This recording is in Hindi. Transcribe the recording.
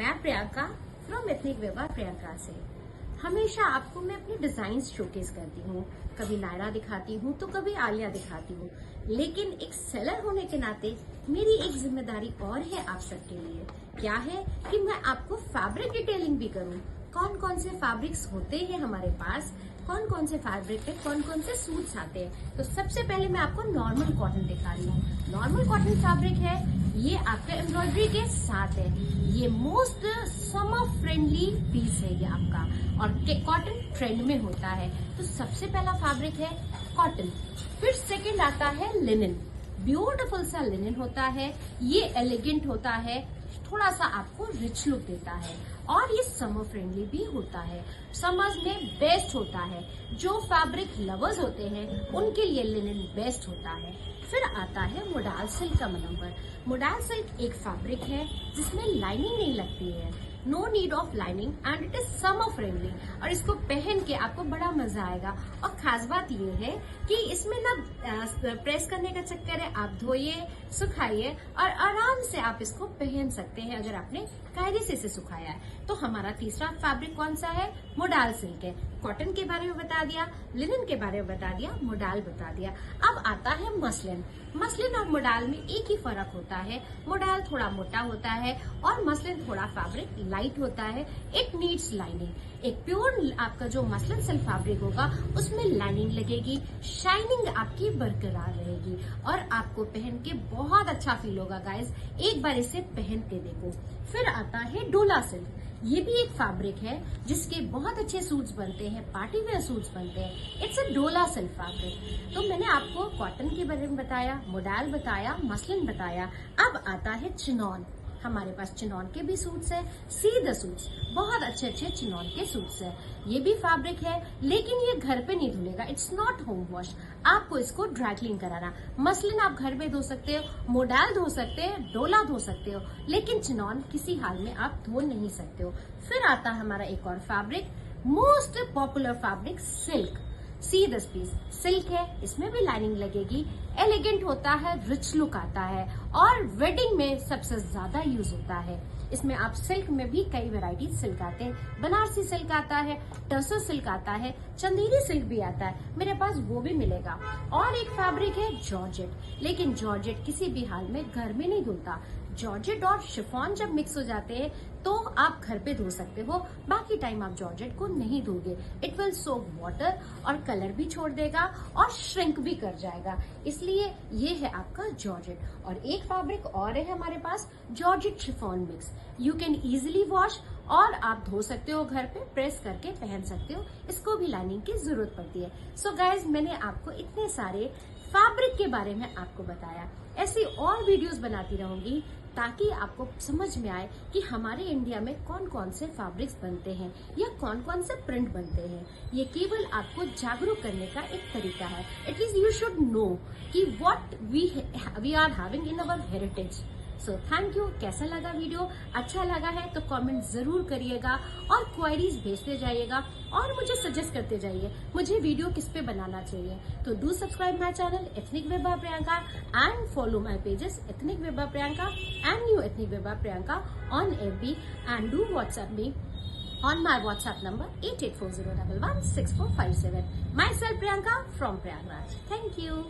मैं प्रियंका फ्रॉम एथनिक वेबा प्रियंका से। हमेशा आपको मैं अपने डिजाइन शोकेस करती हूँ, कभी नायरा दिखाती हूँ तो कभी आलिया दिखाती हूँ, लेकिन एक सेलर होने के नाते मेरी एक जिम्मेदारी और है आप सबके लिए। क्या है कि मैं आपको फैब्रिक डिटेलिंग भी करूँ, कौन कौन से फैब्रिक्स होते हैं हमारे पास, कौन कौन से फैब्रिक पे कौन कौन से सूट्स आते हैं। तो सबसे पहले मैं आपको नॉर्मल कॉटन दिखा रही हूँ। नॉर्मल कॉटन फैब्रिक है, ये आपका एम्ब्रॉयडरी के साथ है। ये मोस्ट समर फ्रेंडली पीस है ये आपका, और कॉटन ट्रेंड में होता है। तो सबसे पहला फैब्रिक है कॉटन, फिर सेकंड आता है लिनन। ब्यूटीफुल सा लिनन होता है, ये एलिगेंट होता है, थोड़ा सा आपको रिच लुक देता है, और ये समर फ्रेंडली भी होता है, समर्स में बेस्ट होता है। जो फैब्रिक लवर्स होते हैं उनके लिए लिनन बेस्ट होता है। फिर आता है मोडाल सिल्क का नंबर। मोडाल सिल्क एक फैब्रिक है जिसमें लाइनिंग नहीं लगती है, no need of lining, and it is summer friendly, और इसको पहन के आपको बड़ा मजा आएगा। और खास बात ये है कि इसमें ना प्रेस करने का चक्कर है, आप धोइए, सुखाइए और आराम से आप इसको पहन सकते हैं अगर आपने कायदे से इसे सुखाया है। तो हमारा तीसरा फैब्रिक कौन सा है? मोडाल सिल्क है। कॉटन के बारे में बता दिया, लिनन के बारे में बता दिया, मोडाल बता दिया। अब आता है मसलिन। मसलिन और मोडाल में एक ही फर्क होता है, मोडाल थोड़ा मोटा होता है और मसलिन थोड़ा फैब्रिक लाइट होता है। It needs lining. एक प्योर आपका जो मसलिन सिल्क फैब्रिक होगा उसमें लाइनिंग लगेगी, शाइनिंग आपकी बरकरार रहेगी और आपको पहन के बहुत अच्छा फील होगा गाइस। एक बार इसे पहन के देखो। फिर आता है डोला सिल्क। ये भी एक फैब्रिक है जिसके बहुत अच्छे सूट्स बनते हैं, पार्टी वेयर सूट्स बनते हैं। इट्स अ डोला सिल्क फैब्रिक। तो मैंने आपको कॉटन के बारे में बताया, मोडाल बताया, मसलिन बताया। अब आता है चिनॉन। हमारे पास चिनॉन के भी सूट्स है, सी द सूट्स, बहुत अच्छे अच्छे चिनॉन के सूट्स है। ये भी फैब्रिक है, लेकिन ये घर पे नहीं धुलेगा, इट्स नॉट होम वॉश, आपको इसको ड्राई क्लीन कराना। मसलिन आप घर पे धो सकते हो, मोडाल धो सकते हो, डोला धो सकते हो, लेकिन चिनॉन किसी हाल में आप धो नहीं सकते हो। फिर आता है हमारा एक और fabric, most popular fabric silk. See this piece silk है, इसमें भी लाइनिंग लगेगी, एलिगेंट होता है, रिच लुक आता है और वेडिंग में सबसे ज्यादा यूज होता है। इसमें आप सिल्क में भी कई वैरायटी सिल्क आते हैं, बनारसी सिल्क आता है, टसर सिल्क आता है, चंदेरी सिल्क भी आता है, मेरे पास वो भी मिलेगा। और एक फैब्रिक है जॉर्जेट, लेकिन जॉर्जेट किसी भी हाल में घर में नहीं धुलता। जॉर्जेट और शिफॉन जब मिक्स हो जाते हैं तो आप घर पे धो सकते हो, बाकी टाइम आप जॉर्जेट को नहीं धोगे। इट विल सोक वाटर और कलर भी छोड़ देगा और श्रिंक भी कर जाएगा, इसलिए ये है आपका जॉर्जेट। और एक फैब्रिक और है हमारे पास, georgette chiffon mix. You can easily wash और आप धो सकते हो, घर पे प्रेस करके पहन सकते हो, इसको भी लाइनिंग की जरूरत पड़ती है। सो गाइज, मैंने आपको इतने सारे फैब्रिक के बारे में आपको बताया। ऐसी और वीडियोस बनाती रहूंगी ताकि आपको समझ में आए कि हमारे इंडिया में कौन कौन से फैब्रिक्स बनते हैं या कौन कौन से प्रिंट बनते हैं। ये केवल आपको जागरूक करने का एक तरीका है। एटलीस्ट यू शुड नो कि what we are having in our heritage. So thank you. कैसा लगा वीडियो? अच्छा लगा है तो कमेंट जरूर करिएगा और क्वेरीज भेजते जाइएगा और मुझे सजेस्ट करते जाइए मुझे वीडियो किस पे बनाना चाहिए। तो do subscribe my channel ethnic Veeba Priyanka and follow my pages ethnic Veeba Priyanka and new ethnic Veeba Priyanka on FB, and do WhatsApp me on my WhatsApp number 8840116457. Myself Priyanka from Prayagraj. Thank you.